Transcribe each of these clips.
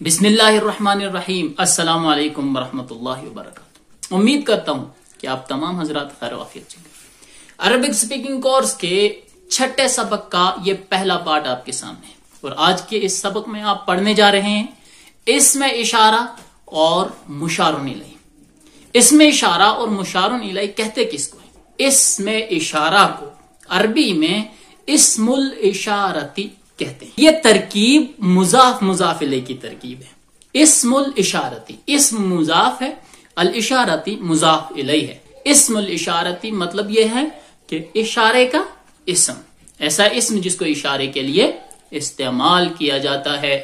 بسم اللہ الرحمن الرحیم، السلام علیکم ورحمۃ اللہ وبرکاتہ۔ امید کرتا ہوں کہ آپ تمام حضرات خیر و عافیت سے ہیں۔ عربک سپیکنگ کورس کے چھٹے سبق کا یہ پہلا پارٹ آپ کے سامنے ہے، اور آج کے اس سبق میں آپ پڑھنے جا رہے ہیں اسم اشارہ اور مشار الیہ۔ اسم اشارہ اور مشار الیہ کہتے کس کو ہے؟ اسم اشارہ کو عربی میں اسم الاشارتی کہتے ہیں۔ یہ ترکیب مضاف مضاف الیہ کی ترکیب ہے۔ اسم الاشارتی، اسم مضاف ہے، الاشارتی مضاف الیہ ہے۔ اسم الاشارتی مطلب یہ ہے کہ اشارے کا اسم، ایسا اسم جس کو اشارے کے لیے استعمال کیا جاتا ہے۔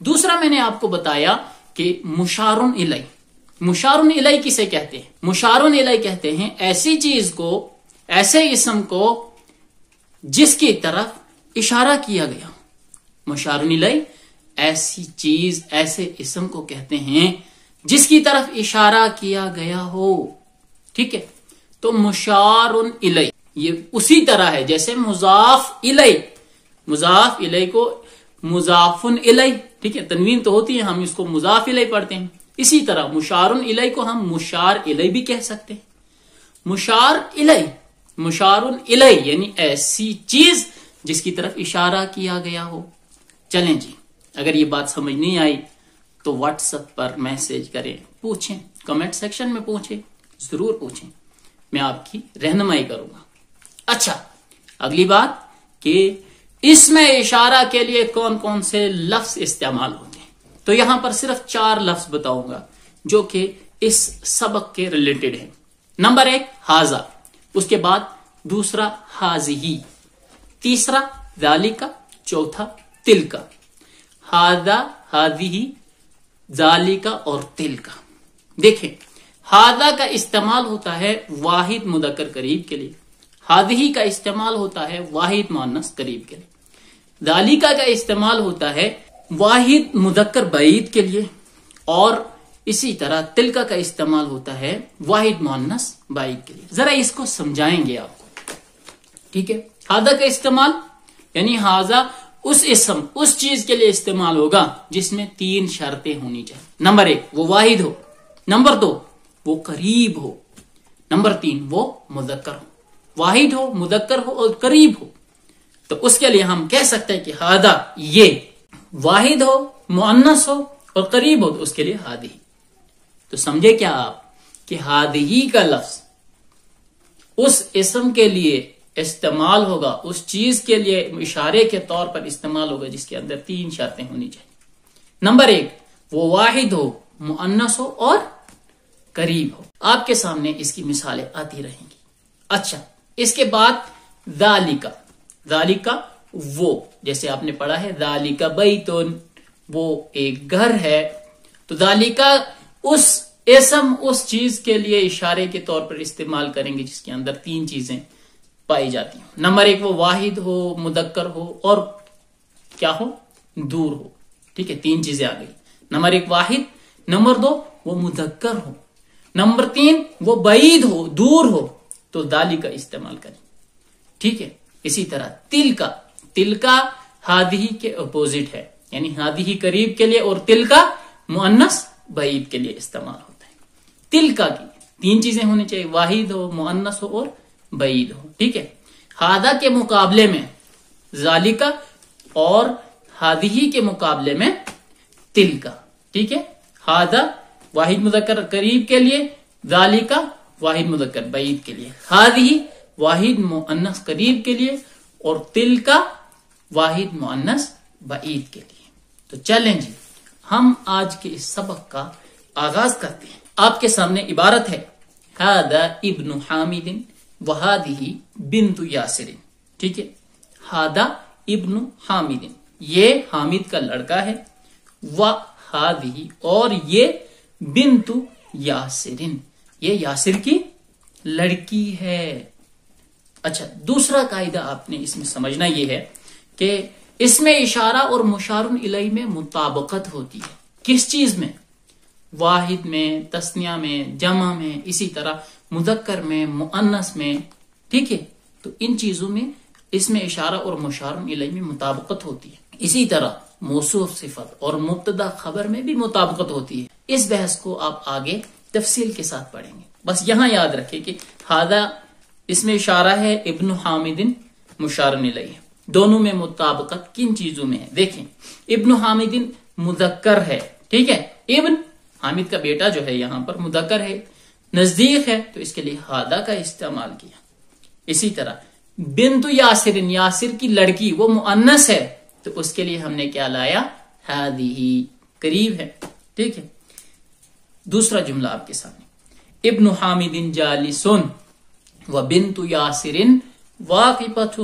دوسرا میں نے آپ کو بتایا کہ مشار الیہ، مشار الیہ کسے کہتے ہیں؟ مشار الیہ کہتے ہیں ایسی چیز کو، ایسے اسم کو جس کی طرف اشارہ کیا گیا۔ مشار الیہ ایسی چیز، ایسے اسم کو کہتے ہیں جس کی طرف اشارہ کیا گیا ہو، ٹھیک ہے؟ تو مشار الیہ یہ اسی طرح ہے جیسے مضاف الیہ، مضاف الیہ کو مضاف الیہ، ٹھیک ہے، تنوین تو ہوتی ہے، ہم اس کو مضاف الیہ پڑھتے ہیں۔ اسی طرح مشار الیہ کو ہم مشار الیہ بھی کہہ سکتے ہیں۔ مشار الیہ، مشار الیہ یعنی ایسی چیز جس کی طرف اشارہ کیا گیا ہو۔ چلیں جی، اگر یہ بات سمجھ نہیں آئی تو واٹس ایپ پر میسج کریں، پوچھیں، کمنٹ سیکشن میں پوچھیں، ضرور پوچھیں، میں آپ کی رہنمائی کروں گا۔ اچھا، اگلی بات کہ اسم اشارہ کے لیے کون کون سے لفظ استعمال ہوتے ہیں، تو یہاں پر صرف 4 لفظ بتاؤں گا جو کہ اس سبق کے ریلیٹڈ ہیں۔ نمبر 1 ھذا، اس کے بعد دوسرا ھذہ، تیسرا ذالک، چوتھا تلک۔ ھذا، ھذہ، ذالک اور تلک۔ دیکھیں، ھذا کا استعمال ہوتا ہے واحد مذکر قریب کے لیے، ھذہ کا استعمال ہوتا ہے واحد مؤنث قریب کے لیے، ذالک کا استعمال ہوتا ہے واحد مذکر بعید کے لیے، اور اسی طرح تلک کا استعمال ہوتا ہے واحد مؤنث بعید کے لیے۔ ذرا اس کو سمجھائیں گے آپ کو، ٹھیک ہے؟ ھذا کا استعمال یعنی ھذا اس اسم، اس چیز کے لیے استعمال ہوگا جس میں 3 شرطیں ہونی چاہیے۔ نمبر 1 وہ واحد ہو، نمبر 2 وہ قریب ہو، نمبر 3 وہ مذکر ہو۔ واحد ہو، مذکر ہو اور قریب ہو، تو اس کے لیے ہم کہہ سکتے ہیں کہ ھذا یہ واحد ہو، مؤنث ہو اور قریب ہو، تو اس کے لیے ھذہ۔ تو سمجھے کیا آپ کہ ھذہ کا لفظ اس اسم کے لیے استعمال ہوگا، اس چیز کے لیے اشارے کے طور پر استعمال ہوگا جس کے اندر 3 شرطیں ہونی چاہیے۔ نمبر 1 وہ واحد ہو، مؤنث ہو اور قریب ہو۔ آپ کے سامنے اس کی مثالیں آتی رہیں گی۔ اچھا، اس کے بعد ذالک، ذالک وہ، جیسے آپ نے پڑھا ہے ذالک بیتن، وہ ایک گھر ہے، تو ذالک اس اسم، اس چیز کے لیے اشارے کے طور پر استعمال کریں گے جس کے اندر 3 چیزیں پائی جاتی ہیں۔ نمبر 1 وہ واحد ہو، مذکر ہو اور کیا ہو؟ دور ہو، ٹھیک ہے؟ 3 چیزیں آ گئی۔ نمبر 1 واحد، نمبر 2 وہ مذکر ہو، نمبر 3 وہ بعید ہو، دور ہو، تو ذالک کا استعمال کریں، ٹھیک ہے؟ اسی طرح تلک، تلک ھذہ کے اپوزٹ ہے، یعنی ھذہ قریب کے لیے اور تلک مؤنث بعید کے لیے استعمال ہوتا ہے۔ تلک کی 3 چیزیں ہونی چاہیے، واحد ہو، مؤنث ہو اور بعید ہو، ٹھیک ہے؟ ھذا کے مقابلے میں ذالک اور ھذہ کے مقابلے میں تلک، ٹھیک ہے؟ ھذا واحد مذکر قریب کے لیے، ذالک واحد مذکر بعید کے لیے، ھذہ واحد مؤنث قریب کے لیے اور تلک واحد مؤنث بعید کے لیے۔ تو چلیں جی، ہم آج کے اس سبق کا آغاز کرتے ہیں۔ آپ کے سامنے عبارت ہے ھذا ابن حامد وھذہ بنت یاسر، ٹھیک ہے؟ ھذا ابن حامد، یہ حامد کا لڑکا ہے، وھذہ اور یہ بنت یاسر، یہ یاسر کی لڑکی ہے۔ اچھا، دوسرا قاعدہ آپ نے اس میں سمجھنا یہ ہے کہ اس میں اشارہ اور مشار الیہ میں مطابقت ہوتی ہے۔ کس چیز میں؟ واحد میں، تثنیہ میں، جمع میں، اسی طرح مذکر میں، مؤنث میں، ٹھیک ہے؟ تو ان چیزوں میں اس میں اشارہ اور مشار الیہ میں مطابقت ہوتی ہے۔ اسی طرح موصوف صفت اور مبتدا خبر میں بھی مطابقت ہوتی ہے. اس بحث کو آپ آگے تفصیل کے ساتھ پڑھیں گے. بس یہاں یاد رکھیں کہ ہذا اس میں اشارہ ہے ابن حامد مشار الیہ. دونوں میں مطابقت کن چیزوں میں ہے؟ دیکھیں ابن حامد مذکر ہے، ٹھیک ہے، ابن حامد کا بیٹا جو ہے یہاں پر مذکر ہے، نزدیک ہے، تو اس کے لیے ہادا کا استعمال کیا. اسی طرح بنت یاسر، یاسر کی لڑکی، وہ مؤنث ہے، تو اس کے لیے ہم نے کیا لایا؟ ہذہ، قریب ہے، ٹھیک ہے. دوسرا جملہ آپ کے سامنے، ابن حامد جالس و بنت یاسر واقفۃ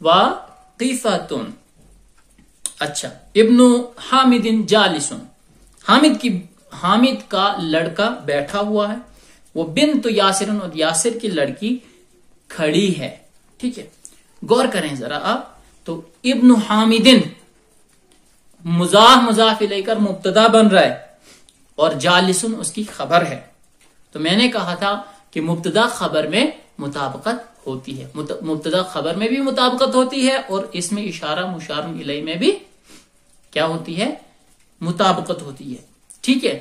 واقفۃ. اچھا، ابن حامد جالس، حامد کا لڑکا بیٹھا ہوا ہے، وہ بنت یاسر، اور یاسر کی لڑکی کھڑی ہے، ٹھیک ہے. غور کریں ذرا آپ، تو ابن حامد مضاف الیہ کر مبتدا بن رہا ہے اور جالسن اس کی خبر ہے. تو میں نے کہا تھا کہ مبتدا خبر میں مطابقت ہوتی ہے، مبتدا خبر میں بھی مطابقت ہوتی ہے اور اس میں اشارہ مشار الیہ میں بھی کیا ہوتی ہے؟ مطابقت ہوتی ہے، ٹھیک ہے.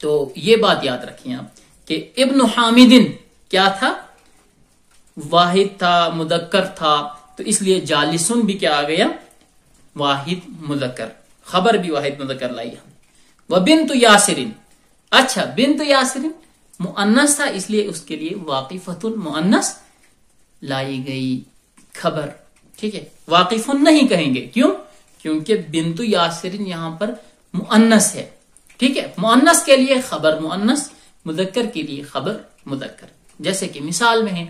تو یہ بات یاد رکھیں آپ کہ ابن حامد کیا تھا؟ واحد تھا، مذکر تھا، تو اس لیے جالسن بھی کیا آ گیا؟ واحد مذکر، خبر بھی واحد مذکر لائی ہم. وبنت یاسر، اچھا بنت یاسر مؤنث تھا، اس لیے اس کے لیے واقفۃ مؤنث لائی گئی خبر، ٹھیک ہے. واقف نہیں کہیں گے، کیوں؟ کیونکہ بنت یاسر یہاں پر مؤنث ہے، ٹھیک ہے. مؤنث کے لیے خبر مؤنث، مذکر کے لیے خبر مذکر. جیسے کہ مثال میں ہے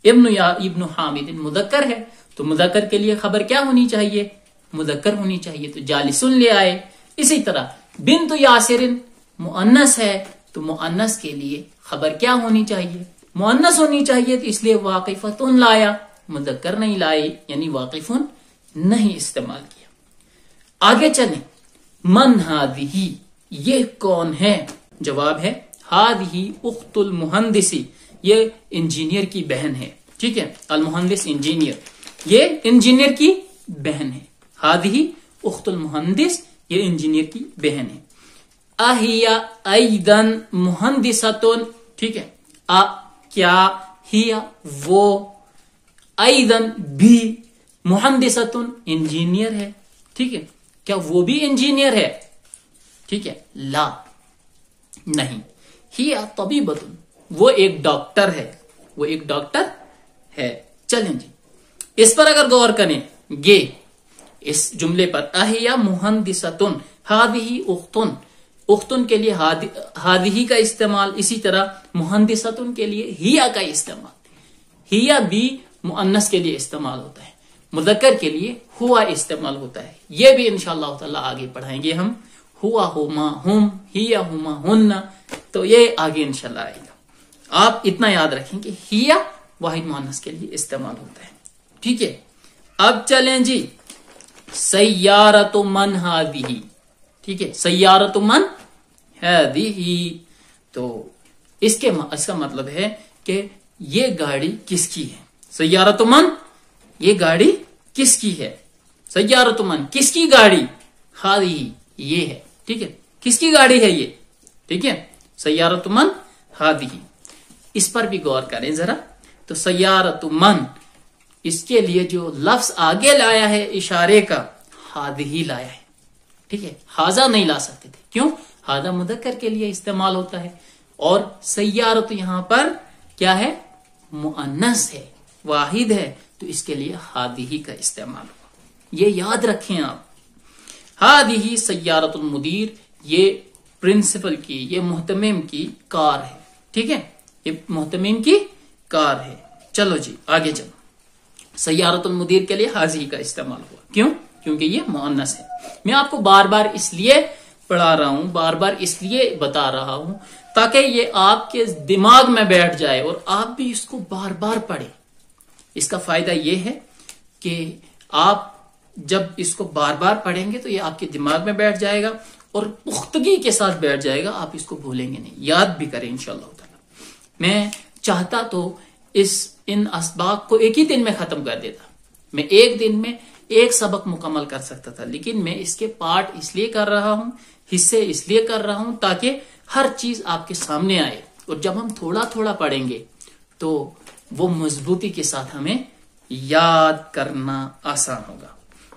ابن حامد مذکر ہے، تو مذکر کے لیے خبر کیا ہونی چاہیے؟ مذکر ہونی چاہیے، تو جالسن لے آئے. اسی طرح بنت یاسر مؤنث ہے، تو مؤنث کے لیے خبر کیا ہونی چاہیے؟ مؤنث ہونی چاہیے، تو اس لیے واقفۃ لایا، مذکر نہیں لائے، یعنی واقف نہیں استعمال کیا. آگے چلیں، من ہذہ، یہ کون ہے؟ جواب ہے ہذہ اخت المہندسی، یہ انجینئر کی بہن ہے، ٹھیک ہے. المہندس انجینئر، یہ انجینئر کی بہن ہے. ہذہ اخت المہندس، یہ انجینئر کی بہن ہے. اہی ایدن مہندسۃ، ٹھیک ہے. کیا ہی وہ، ایدن بھی، مہندسۃ انجینئر ہے، ٹھیک ہے. کیا وہ بھی انجینئر ہے؟ ٹھیک ہے. لا، نہیں. ہی طبیبۃ، وہ ایک ڈاکٹر ہے، وہ ایک ڈاکٹر ہے. چلیں جی، اس پر اگر غور کریں گے، اس جملے پر اہیا مہندسۃ ہذہ اختن، اختن کے لیے ہذہ کا استعمال، اسی طرح مہندسۃ کے لیے ہیا کا استعمال. ہیا بھی مؤنث کے لیے استعمال ہوتا ہے، مذکر کے لیے ہوا استعمال ہوتا ہے. یہ بھی انشاءاللہ تعالی آگے پڑھائیں گے ہم. ہوا ہما ہم، ہیا ہما ہن، تو یہ آگے انشاءاللہ آئے گا. آپ اتنا یاد رکھیں کہ ہیا واحد مؤنث کے لیے استعمال ہوتا ہے، ٹھیک ہے. اب چلیں جی، سیارۃ من ہذہ، ٹھیک ہے. سیارۃ من ہذہ، تو اس کا مطلب ہے کہ یہ گاڑی کس کی ہے؟ سیارۃ من، یہ گاڑی کس کی ہے؟ سیارۃ من، کس کی گاڑی؟ ہذہ، یہ ہے، ٹھیک ہے. کس کی گاڑی ہے یہ؟ ٹھیک ہے. سیارۃ من ہذہ، اس پر بھی غور کریں ذرا. تو سیارۃ من، اس کے لیے جو لفظ آگے لایا ہے اشارے کا، ہذہ لایا ہے، ٹھیک ہے. ہذا نہیں لا سکتے تھے، کیوں؟ ہذا مذکر کے لیے استعمال ہوتا ہے، اور سیارت یہاں پر کیا ہے؟ مؤنث ہے، واحد ہے، تو اس کے لیے ہذہ کا استعمال ہوا. یہ یاد رکھیں آپ. ہذہ سیارۃ المدیر، یہ پرنسپل کی، یہ محتمم کی کار ہے، ٹھیک ہے. یہ محتمم کی کار ہے. چلو جی آگے چلو. سیارۃ المدیر کے لیے ہذہ کا استعمال ہوا، کیوں؟ کیونکہ یہ مؤنث ہے. میں آپ کو بار بار اس لیے پڑھا رہا ہوں، بار بار اس لیے بتا رہا ہوں تاکہ یہ آپ کے دماغ میں بیٹھ جائے اور آپ بھی اس کو بار بار پڑھیں. اس کا فائدہ یہ ہے کہ آپ جب اس کو بار بار پڑھیں گے تو یہ آپ کے دماغ میں بیٹھ جائے گا اور پختگی کے ساتھ بیٹھ جائے گا، آپ اس کو بھولیں گے نہیں، یاد بھی کریں انشاءاللہ تعالی. میں چاہتا تو ان اسباق کو ایک ہی دن میں ختم کر دیتا. میں ایک دن میں ایک سبق مکمل کر سکتا تھا، لیکن میں اس کے پارٹ اس لیے کر رہا ہوں، حصے اس لیے کر رہا ہوں تاکہ ہر چیز آپ کے سامنے آئے، اور جب ہم تھوڑا تھوڑا پڑھیں گے تو وہ مضبوطی کے ساتھ ہمیں یاد کرنا آسان ہوگا۔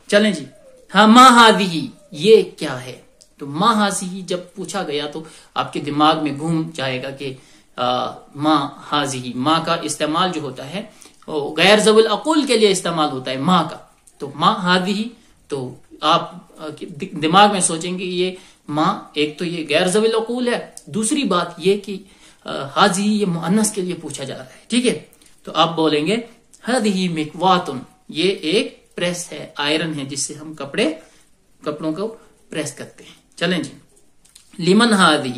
چلیں جی، ہاں، ما ہذہ یہ کیا ہے؟ تو ما ہذہ جب پوچھا گیا تو آپ کے دماغ میں گھوم جائے گا کہ ما ہذہ، ما کا استعمال جو ہوتا ہے غیر ذوی العقول کے لیے استعمال ہوتا ہے ما کا، تو ما ہذہ، تو آپ دماغ میں سوچیں گے یہ ما، ایک تو یہ غیر ذوی العقول ہے، دوسری بات یہ کہ ہذہ یہ مؤنث کے لیے پوچھا جا رہا ہے، ٹھیک ہے؟ تو آپ بولیں گے ہذہ مکوات، یہ ایک پریس ہے، آئرن ہے جس سے ہم کپڑوں کو پریس کرتے ہیں۔ چلیں جی، لمن ہذہ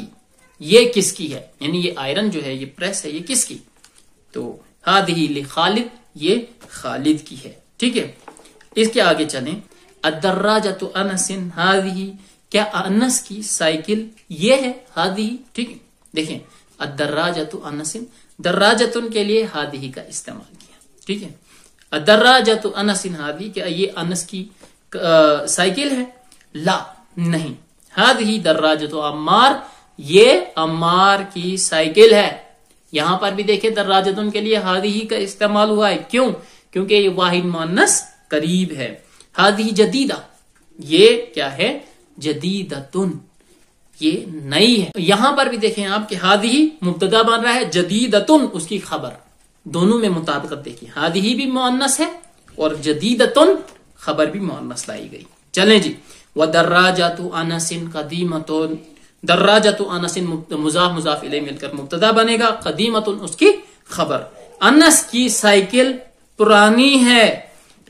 یہ کس کی ہے؟ یعنی یہ آئرن جو ہے، یہ پریس ہے، یہ کس کی؟ تو ہذہ لخالد، یہ خالد کی ہے، ٹھیک ہے؟ اس کے آگے چلیں، الدراجۃ انس ہذہ، کیا انس کی سائیکل یہ ہے ہذہ، ٹھیک ہے؟ دیکھیں، الدراجۃ انس، دراجتن کے لیے ہذہ کا استعمال کیا، ٹھیک ہے؟ الدراجۃ انس ہذہ، کیا یہ انس کی سائیکل ہے؟ لا، نہیں، ہذہ دراجۃ عمار، یہ عمار کی سائیکل ہے۔ یہاں پر بھی دیکھیں دراجتن کے لیے ہذہ کا استعمال ہوا ہے، کیوں؟ کیونکہ یہ واحد مؤنث قریب ہے۔ ہذہ جدیدہ، یہ کیا ہے؟ جدیدتن، یہ نئی ہے۔ یہاں پر بھی دیکھیں آپ کہ ہذہ مبتدا بن رہا ہے، جدیدتن اس کی خبر، دونوں میں مطابقت دیکھیں، ہذہ بھی مؤنث ہے اور جدیدتن خبر بھی مؤنث لائی گئی۔ چلیں جی، وَدَرَّاجَةُ أَنَسٍ قَدِيمَةٌ، دراجۃ انس مضاف مضاف الیہ مل کر مبتدا بنے گا، قدیمۃ اس کی خبر، انس کی سائیکل پرانی ہے۔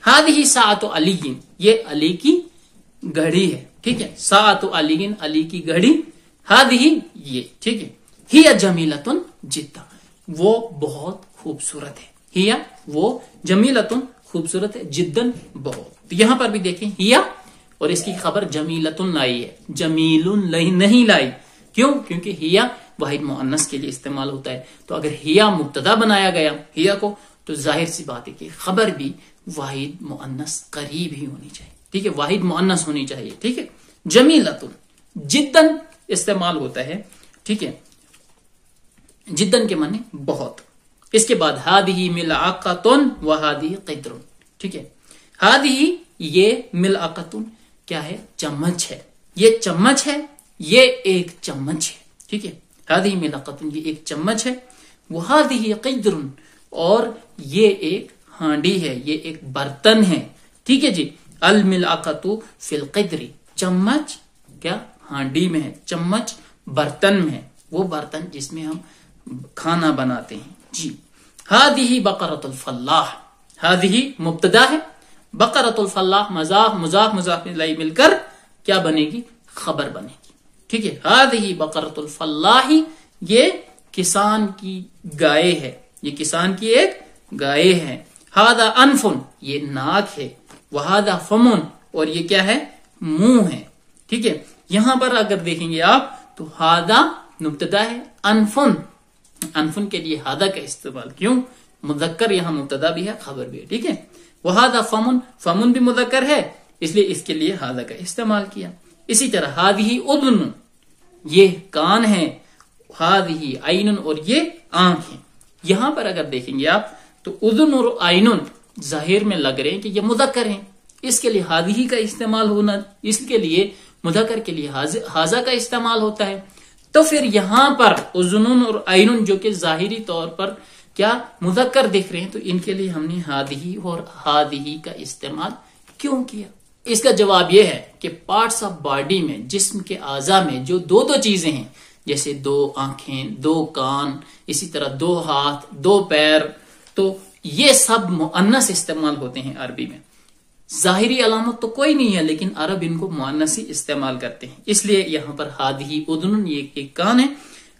ہذہ ساعۃ علی، یہ علی کی گھڑی ہے، ٹھیک ہے؟ ساعۃ علی، علی کی گھڑی، ہذہ یہ، ٹھیک ہے؟ ہی جمیلۃ جدا، وہ بہت خوبصورت ہے، ہی وہ جمیلۃ خوبصورت ہے، جدن بہت۔ تو یہاں پر بھی دیکھیں ہیا اور اس کی خبر جمیلۃ لائی ہے، جمیل نہیں لائی، کیوں؟ کیونکہ ہیا واحد مؤنث کے لیے استعمال ہوتا ہے، تو اگر ہیا مبتدا بنایا گیا ہیا کو، تو ظاہر سی بات ہے کہ خبر بھی واحد مؤنث قریب ہی ہونی چاہیے، ٹھیک ہے؟ واحد مؤنث ہونی چاہیے، ٹھیک ہے؟ جمیلۃ جدن استعمال ہوتا ہے، ٹھیک ہے؟ جدن کے معنی بہت۔ اس کے بعد ہذہ ملعقۃ وہذہ قدر، ٹھیک ہے؟ ہذہ یہ ملعقۃ کیا ہے؟ چمچ ہے، یہ چمچ ہے، یہ ایک چمچ ہے، ٹھیک ہے؟ ہذہ ملعقۃ، یہ ایک چمچ ہے، وہذہ قدر، اور یہ ایک ہانڈی ہے، یہ ایک برتن ہے، ٹھیک ہے جی؟ الملعقۃ فی القدر، چمچ کیا ہانڈی میں ہے، چمچ برتن میں ہے، وہ برتن جس میں ہم کھانا بناتے ہیں جی۔ ہذہ بقرۃ الفلاح، ہذہ مبتدا ہے، بقرۃ الفلاح مضاف الیہ مل کر کیا بنے گی؟ خبر بنے گی، ٹھیک ہے؟ ہذہ بقرۃ الفلاح، یہ کسان کی گائے ہے، یہ کسان کی ایک گائے ہے۔ ھذا انف، یہ ناک ہے، وھذا فم، اور یہ کیا ہے؟ منہ ہے، ٹھیک ہے؟ یہاں پر اگر دیکھیں گے آپ تو ھذا مبتدا ہے، انفن کے لیے ھذا کا استعمال، کیوں؟ مذکر یہاں مبتدا بھی ہے، خبر بھی ہے، ٹھیک ہے؟ وھذا فمن بھی مذکر ہے، اس لیے اس کے لیے ھذا کا استعمال کیا۔ اسی طرح ھذہ اذن، یہ کان ہے، ھذہ عین، اور یہ آنکھ ہے۔ یہاں پر اگر دیکھیں گے آپ تو اذن اور عین ظاہر میں لگ رہے ہیں کہ یہ مذکر ہیں، اس کے لیے ھذہ کا استعمال ہونا، اس کے لیے مذکر کے لیے ھذا کا استعمال ہوتا ہے۔ تو پھر یہاں پر اذن اور عین جو کہ ظاہری طور پر کیا مذکر دکھ رہے ہیں، تو ان کے لیے ہم نے ھذہ اور ھذہ کا استعمال کیوں کیا؟ اس کا جواب یہ ہے کہ پارٹس آف باڈی میں، جسم کے اعضاء میں جو دو چیزیں ہیں، جیسے 2 آنکھیں، 2 کان، اسی طرح 2 ہاتھ، 2 پیر، تو یہ سب مؤنث استعمال ہوتے ہیں عربی میں۔ ظاہری علامت تو کوئی نہیں ہے، لیکن عرب ان کو مؤنث ہی استعمال کرتے ہیں، اس لیے یہاں پر ھذہ اذن، یہ ایک کان ہے،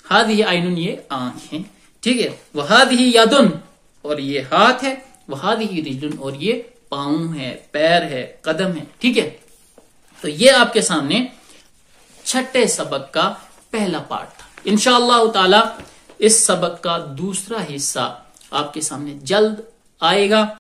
ھذہ عین، یہ آنکھ ہے، ٹھیک ہے؟ وھذہ ید، اور یہ ہاتھ ہے، وھذہ رجل، اور یہ پاؤں ہے، پیر ہے، قدم ہے، ٹھیک ہے؟ تو یہ آپ کے سامنے چھٹے سبق کا پہلا پارٹ تھا۔ انشاءاللہ تعالی اس سبق کا دوسرا حصہ آپ کے سامنے جلد آئے گا۔